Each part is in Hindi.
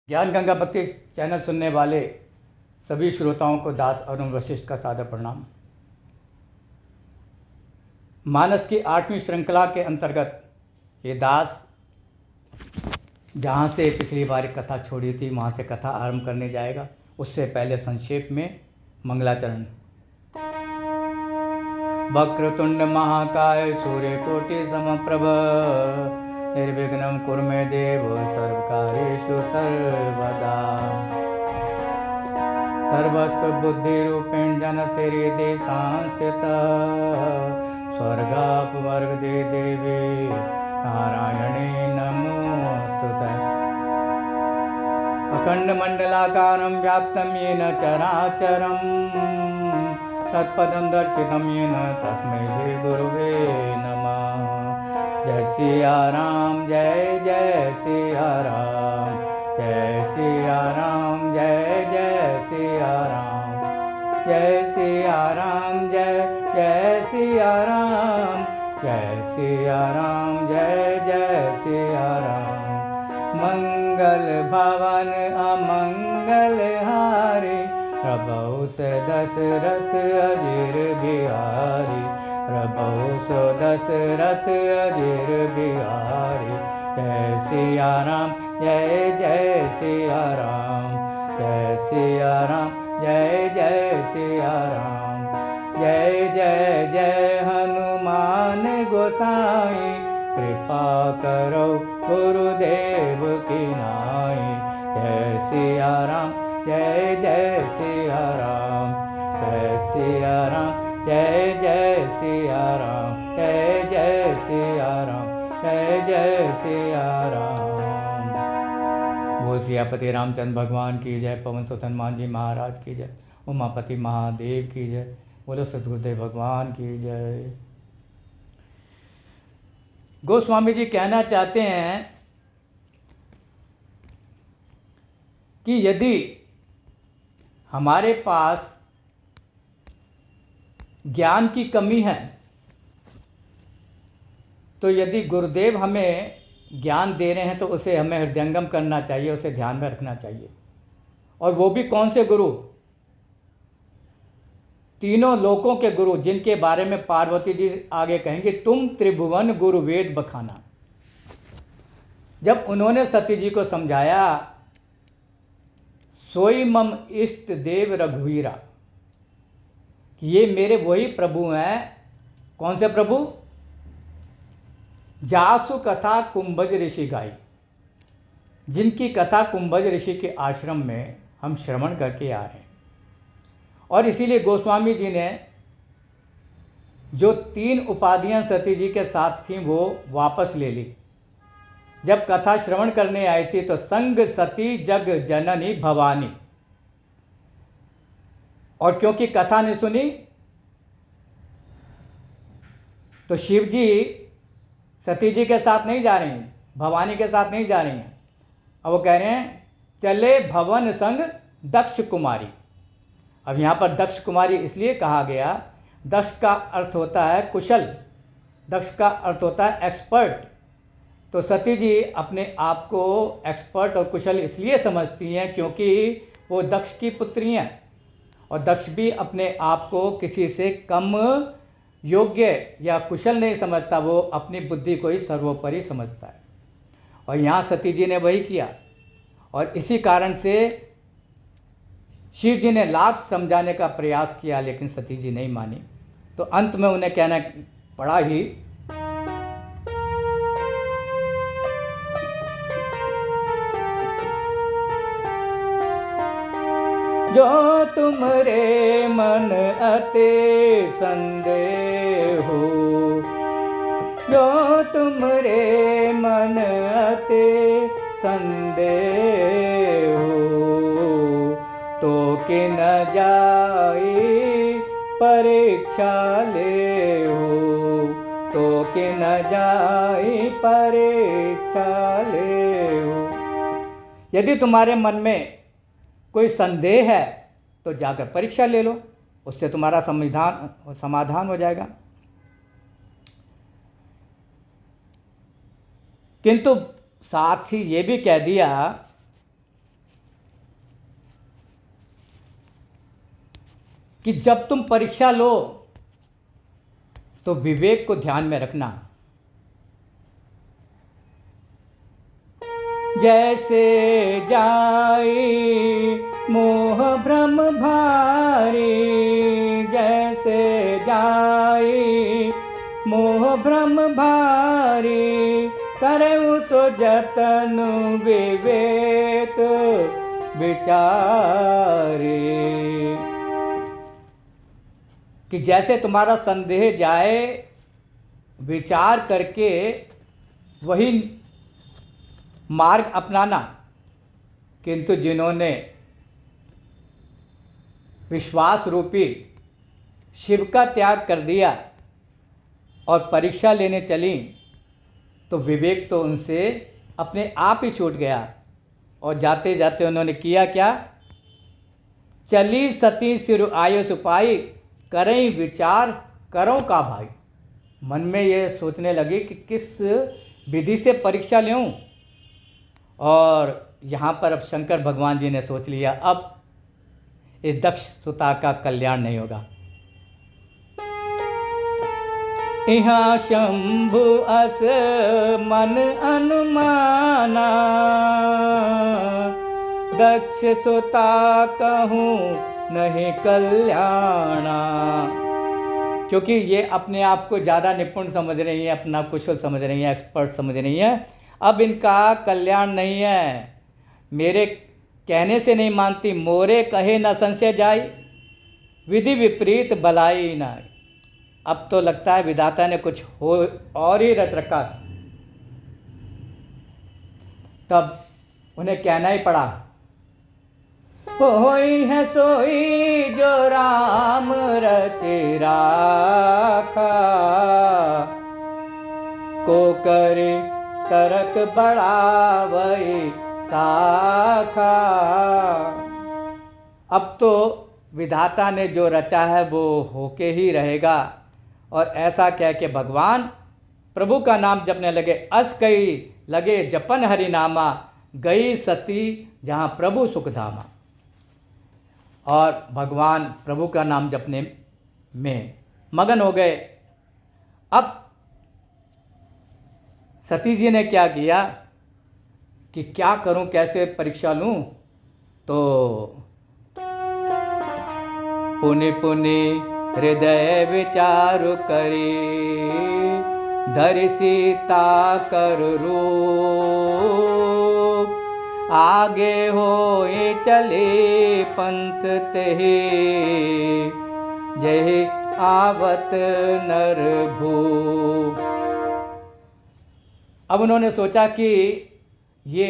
ज्ञान गंगा भक्ति चैनल सुनने वाले सभी श्रोताओं को दास अरुण वशिष्ठ का सादर प्रणाम। मानस की 8वीं श्रृंखला के अंतर्गत ये दास जहाँ से पिछली बार कथा छोड़ी थी वहाँ से कथा आरंभ करने जाएगा। उससे पहले संक्षेप में मंगलाचरण। वक्रतुंड महाकाय सूर्यकोटि समप्रभ निर्विघ्नं कुरु मे देव सर्वकार्येषु सर्वदा। सर्वस्वबुद्धिरूपेण जनशिहृदि संस्थिता स्वर्गापवर्गदे देवी नारायणे नमोस्तुते। अखण्डमण्डलाकारं व्याप्तं येन चराचरं तत्पदं दर्शितं येन तस्मै श्रीगुरुवे नमः। जय सिया राम जय जय सिया राम, जय सिया राम जय जय सिया राम, जय सिया राम जय जय सिया राम, जय सिया राम जय जय सिया राम। मंगल भवन अमंगल हारी प्रभु से दशरथ अजीर बिहारी, प्रभु सो दशरथ अजीर बिहारी। जय सिया राम जय जय सिया राम, जय सिया राम जय जय सिया राम। जय जय जय हनुमान गोसाई कृपा करो गुरुदेव की नाई। जय सिया राम जय जय सिया राम, जय सिया राम जय जय सिया राम, जय जय सिया राम, जय जय सिया राम। बोल सियापति रामचंद्र भगवान की जय, पवन सुत हनुमान जी महाराज की जय, उमापति महादेव की जय, बोलो सद्गुरुदेव भगवान की जय। गोस्वामी जी कहना चाहते हैं कि यदि हमारे पास ज्ञान की कमी है तो यदि गुरुदेव हमें ज्ञान दे रहे हैं तो उसे हमें हृदयंगम करना चाहिए, उसे ध्यान में रखना चाहिए। और वो भी कौन से गुरु? तीनों लोकों के गुरु, जिनके बारे में पार्वती जी आगे कहेंगे, तुम त्रिभुवन गुरु वेद बखाना। जब उन्होंने सती जी को समझाया सोई मम इष्ट देव रघुवीरा, ये मेरे वही प्रभु हैं। कौन से प्रभु? जासु कथा कुंभज ऋषि गाई, जिनकी कथा कुंभज ऋषि के आश्रम में हम श्रवण करके आ रहे हैं। और इसीलिए गोस्वामी जी ने जो 3 उपाधियां सती जी के साथ थीं वो वापस ले ली। जब कथा श्रवण करने आई थी तो संग सती जग जननी भवानी, और क्योंकि कथा नहीं सुनी तो शिव जी सती जी के साथ नहीं जा रही हैं, भवानी के साथ नहीं जा रही हैं। अब वो कह रहे हैं चले भवन संग दक्ष कुमारी। अब यहाँ पर दक्ष कुमारी इसलिए कहा गया, दक्ष का अर्थ होता है कुशल, दक्ष का अर्थ होता है एक्सपर्ट। तो सती जी अपने आप को एक्सपर्ट और कुशल इसलिए समझती हैं क्योंकि वो दक्ष की पुत्री हैं, और दक्ष भी अपने आप को किसी से कम योग्य या कुशल नहीं समझता, वो अपनी बुद्धि को ही सर्वोपरि समझता है। और यहाँ सती जी ने वही किया, और इसी कारण से शिव जी ने लाभ समझाने का प्रयास किया, लेकिन सती जी नहीं मानी। तो अंत में उन्हें कहना पड़ा ही, जो तुमरे मन अति संदेह हो, जो तुमरे मन अति संदेह हो, तो कि न जाई परीक्षा ले हो, तो कि न जाई परीक्षा ले हो। यदि तुम्हारे मन में कोई संदेह है तो जाकर परीक्षा ले लो, उससे तुम्हारा समाधान हो जाएगा। किंतु साथ ही ये भी कह दिया कि जब तुम परीक्षा लो तो विवेक को ध्यान में रखना। जैसे जाई मोह भ्रम भारी, जैसे जाई मोह भ्रम भारी, करऊ सो जतन विवेक विचारे। कि जैसे तुम्हारा संदेह जाए, विचार करके वही मार्ग अपनाना। किंतु जिन्होंने विश्वास रूपी शिव का त्याग कर दिया और परीक्षा लेने चली, तो विवेक तो उनसे अपने आप ही छूट गया। और जाते जाते उन्होंने किया क्या? चली सती सिर आयो सुपाई, करें विचार करो का भाई। मन में ये सोचने लगी कि किस विधि से परीक्षा लूँ। और यहाँ पर अब शंकर भगवान जी ने सोच लिया, अब इस दक्ष सुता का कल्याण नहीं होगा। यहाँ शंभु अस मन अनुमाना, दक्ष सुता कहूँ नहीं कल्याणा। क्योंकि ये अपने आप को ज़्यादा निपुण समझ रही है, अपना कुशल समझ रही है, एक्सपर्ट समझ रही है। अब इनका कल्याण नहीं है। मेरे कहने से नहीं मानती, मोरे कहे न संशय जाई, विधि विपरीत भलाई न। अब तो लगता है विधाता ने कुछ हो और ही रच रखा। तब उन्हें कहना ही पड़ा, होई है सोई जो राम रचे राखा, को करे तरक बढ़ावई शाखा। अब तो विधाता ने जो रचा है वो होके ही रहेगा। और ऐसा कह के भगवान प्रभु का नाम जपने लगे। अस कई लगे जपन हरि नामा, गई सती जहाँ प्रभु सुखधामा। और भगवान प्रभु का नाम जपने में मगन हो गए। अब सती जी ने क्या किया कि क्या करूं, कैसे परीक्षा लूं? तो पुनि पुनि हृदय विचारु करी, धरि सीता कर रूप, आगे होए चले पंथ तेहि, जय आवत नर भूप। अब उन्होंने सोचा कि ये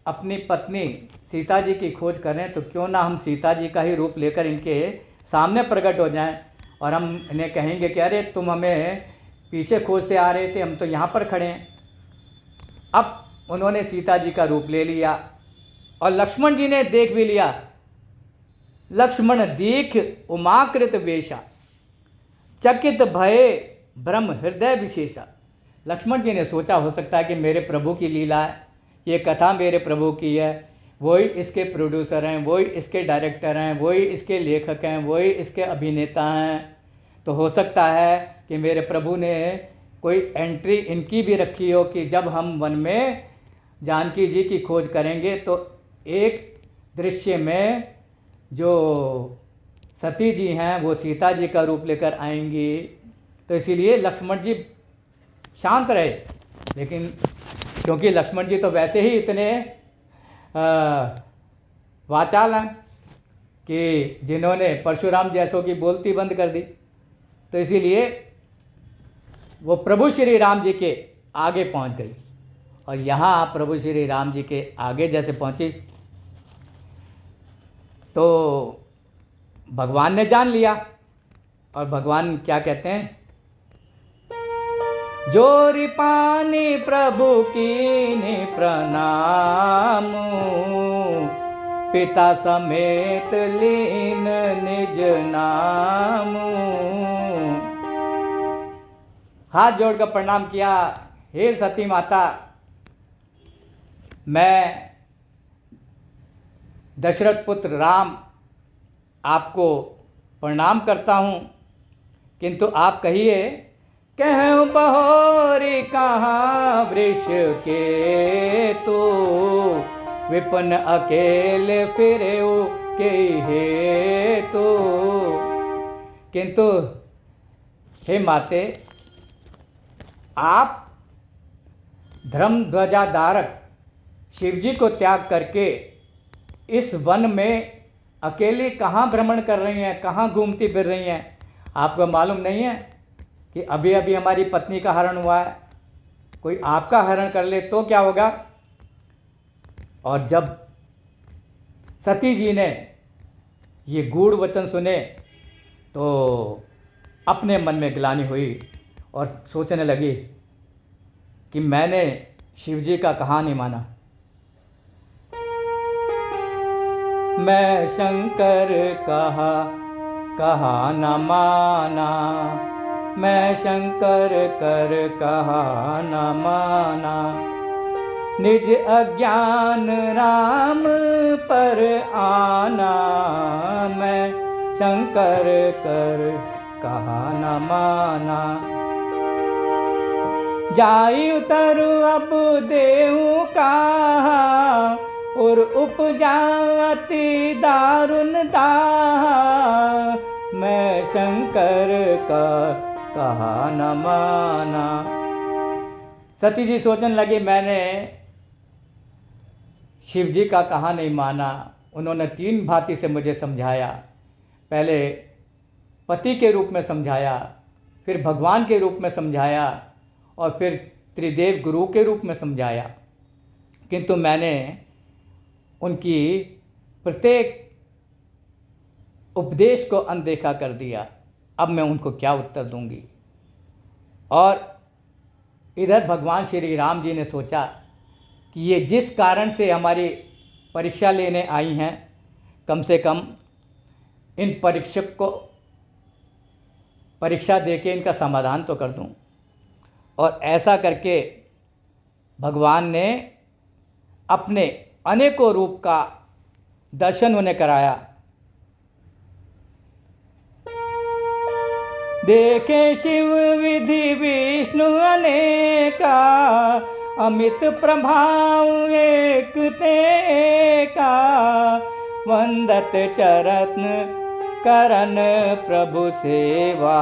अपनी पत्नी सीता जी की खोज करें, तो क्यों ना हम सीता जी का ही रूप लेकर इनके सामने प्रकट हो जाएं और हम इन्हें कहेंगे कि अरे तुम हमें पीछे खोजते आ रहे थे, हम तो यहाँ पर खड़े हैं। अब उन्होंने सीता जी का रूप ले लिया और लक्ष्मण जी ने देख भी लिया। लक्ष्मण दीख उमाकृत वेशा, चकित भय ब्रह्म हृदय विशेषा। लक्ष्मण जी ने सोचा हो सकता है कि मेरे प्रभु की लीला है, ये कथा मेरे प्रभु की है, वही इसके प्रोड्यूसर हैं, वही इसके डायरेक्टर हैं, वही इसके लेखक हैं, वही इसके अभिनेता हैं। तो हो सकता है कि मेरे प्रभु ने कोई एंट्री इनकी भी रखी हो कि जब हम वन में जानकी जी की खोज करेंगे तो एक दृश्य में जो सती जी हैं वो सीता जी का रूप लेकर आएंगी। तो इसीलिए लक्ष्मण जी शांत रहे। लेकिन क्योंकि लक्ष्मण जी तो वैसे ही इतने वाचाल हैं कि जिन्होंने परशुराम जैसों की बोलती बंद कर दी, तो इसीलिए वो प्रभु श्री राम जी के आगे पहुंच गई। और यहाँ प्रभु श्री राम जी के आगे जैसे पहुंची तो भगवान ने जान लिया। और भगवान क्या कहते हैं, जोरी पानी प्रभु कीनी प्रणाम, पिता समेत लीन निज नाम। हाथ जोड़कर प्रणाम किया, हे सती माता, मैं दशरथ पुत्र राम आपको प्रणाम करता हूँ, किंतु आप कहिए कहूँ बहोरी कहाँ वृष के तो विपन अकेले फिरे के हे तो। किंतु हे माते, आप धर्म ध्वजाधारक शिवजी को त्याग करके इस वन में अकेली कहाँ भ्रमण कर रही हैं, कहाँ घूमती फिर रही हैं? आपको मालूम नहीं है कि अभी अभी हमारी पत्नी का हरण हुआ है, कोई आपका हरण कर ले तो क्या होगा? और जब सती जी ने ये गूढ़ वचन सुने तो अपने मन में ग्लानि हुई और सोचने लगी कि मैंने शिवजी का कहाँ नहीं माना। मैं शंकर कहा न माना, मैं शंकर कहा न माना। निज अज्ञान राम पर आना, मैं शंकर कहा न माना। जाई उतरु अब देहु कहा, और उपजाति दारुण दाहा। मैं शंकर कहा न माना। सती जी सोचने लगी मैंने शिव जी का कहा नहीं माना। उन्होंने 3 भांति से मुझे समझाया। पहले पति के रूप में समझाया, फिर भगवान के रूप में समझाया और फिर त्रिदेव गुरु के रूप में समझाया, किंतु मैंने उनकी प्रत्येक उपदेश को अनदेखा कर दिया। अब मैं उनको क्या उत्तर दूंगी? और इधर भगवान श्री राम जी ने सोचा कि ये जिस कारण से हमारी परीक्षा लेने आई हैं, कम से कम इन परीक्षक को परीक्षा देके इनका समाधान तो कर दूं। और ऐसा करके भगवान ने अपने अनेकों रूप का दर्शन उन्हें कराया। देखे शिव विधि विष्णु अनेका, अमित प्रभाव एक ते का। वंदत चरण करन प्रभु सेवा,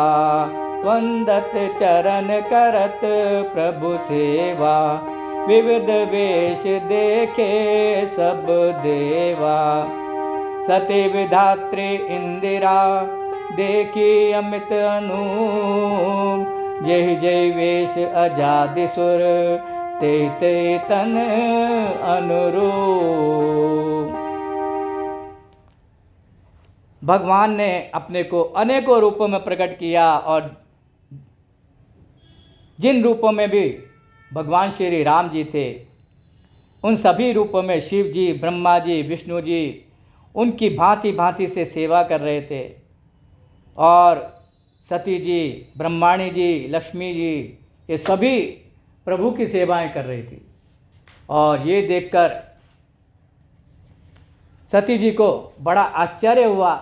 वंदत चरण करत प्रभु सेवा। विविध वेश देखे सब देवा, सती विधात्री इंदिरा देखी अमित अनूप। जय जय वेश अजादि सुर, ते ते तन अनुरूप। भगवान ने अपने को अनेकों रूपों में प्रकट किया और जिन रूपों में भी भगवान श्री राम जी थे, उन सभी रूपों में शिव जी, ब्रह्मा जी, विष्णु जी उनकी भांति भांति से सेवा कर रहे थे। और सती जी, ब्रह्माणी जी, लक्ष्मी जी, ये सभी प्रभु की सेवाएं कर रही थी। और ये देखकर सती जी को बड़ा आश्चर्य हुआ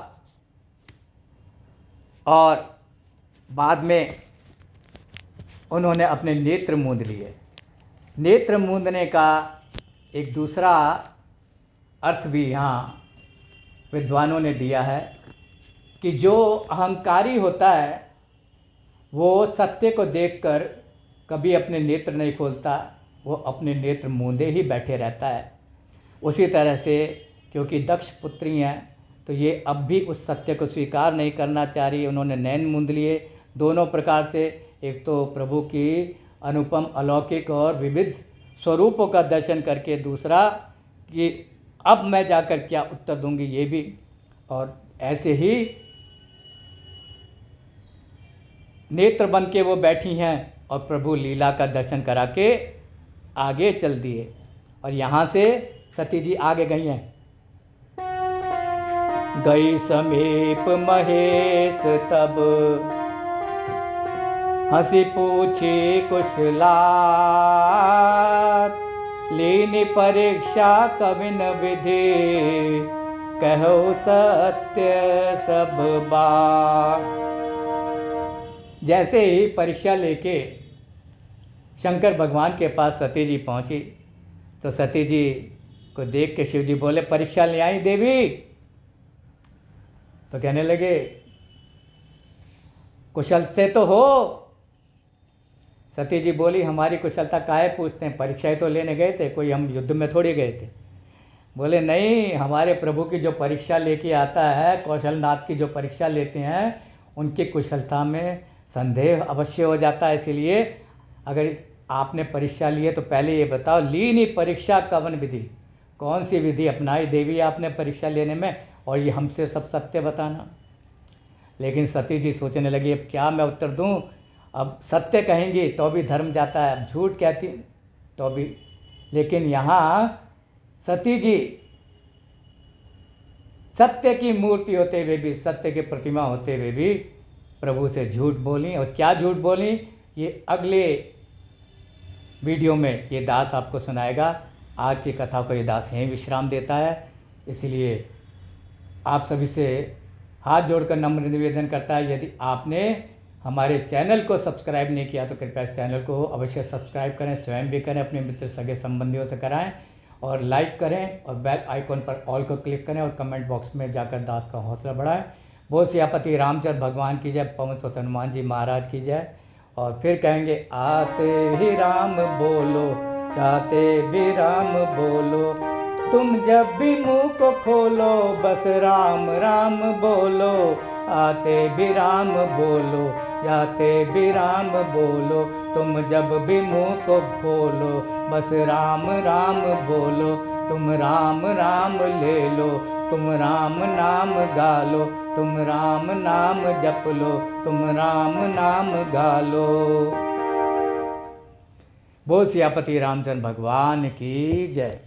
और बाद में उन्होंने अपने नेत्र मूंद लिए। नेत्र मूंदने का एक दूसरा अर्थ भी यहाँ विद्वानों ने दिया है कि जो अहंकारी होता है वो सत्य को देखकर कभी अपने नेत्र नहीं खोलता, वो अपने नेत्र मूंदे ही बैठे रहता है। उसी तरह से क्योंकि दक्ष पुत्री हैं तो ये अब भी उस सत्य को स्वीकार नहीं करना चाह रही। उन्होंने नैन मूंद लिए दोनों प्रकार से। एक तो प्रभु की अनुपम अलौकिक और विविध स्वरूपों का दर्शन करके, दूसरा कि अब मैं जाकर क्या उत्तर दूंगी ये भी। और ऐसे ही नेत्र बन के वो बैठी हैं और प्रभु लीला का दर्शन करा के आगे चल दिए। और यहाँ से सती जी आगे गई हैं। गई समीप महेश तब, हंसी पूछी कुशलात। लीनी परीक्षा कविन विधि, कहो सत्य सब बात। जैसे ही परीक्षा लेके शंकर भगवान के पास सती जी पहुंची तो सती जी को देख के शिव जी बोले, परीक्षा ले आई देवी? तो कहने लगे, कुशल से तो हो। सती जी बोली, हमारी कुशलता काहे पूछते हैं, परीक्षाएं तो लेने गए थे, कोई हम युद्ध में थोड़ी गए थे। बोले नहीं, हमारे प्रभु की जो परीक्षा लेके आता है, कौशलनाथ की जो परीक्षा लेते हैं, उनकी कुशलता में संदेह अवश्य हो जाता है। इसलिए अगर आपने परीक्षा ली है तो पहले ये बताओ, ली नहीं परीक्षा कवन विधि, कौन सी विधि अपनाई देवी आपने परीक्षा लेने में, और ये हमसे सब सत्य बताना। लेकिन सती जी सोचने लगी, अब क्या मैं उत्तर दूं, अब सत्य कहेंगी तो भी धर्म जाता है, अब झूठ कहती तो भी। लेकिन यहाँ सती जी सत्य की मूर्ति होते हुए भी, सत्य की प्रतिमा होते हुए भी प्रभु से झूठ बोली। और क्या झूठ बोली, ये अगले वीडियो में ये दास आपको सुनाएगा। आज की कथा को ये दास यहीं विश्राम देता है। इसलिए आप सभी से हाथ जोड़कर नम्र निवेदन करता है, यदि आपने हमारे चैनल को सब्सक्राइब नहीं किया तो कृपया इस चैनल को अवश्य सब्सक्राइब करें, स्वयं भी करें, अपने मित्र सगे संबंधियों से कराएं, और लाइक करें, और बेल आइकॉन पर ऑल को क्लिक करें, और कमेंट बॉक्स में जाकर दास का हौसला बढ़ाएं। बोल सियापति रामचंद्र भगवान की जय, पवन सुत हनुमान जी महाराज की जय। और फिर कहेंगे, आते भी राम बोलो, जाते भी राम बोलो, तुम जब भी मुंह को खोलो, बस राम राम बोलो। आते भी राम बोलो, जाते भी राम बोलो, तुम जब भी मुंह को खोलो, बस राम राम बोलो। तुम राम राम ले लो, तुम राम नाम गा लो, तुम राम नाम जप लो, तुम राम नाम गा लो। बोल सियापति रामचंद्र भगवान की जय।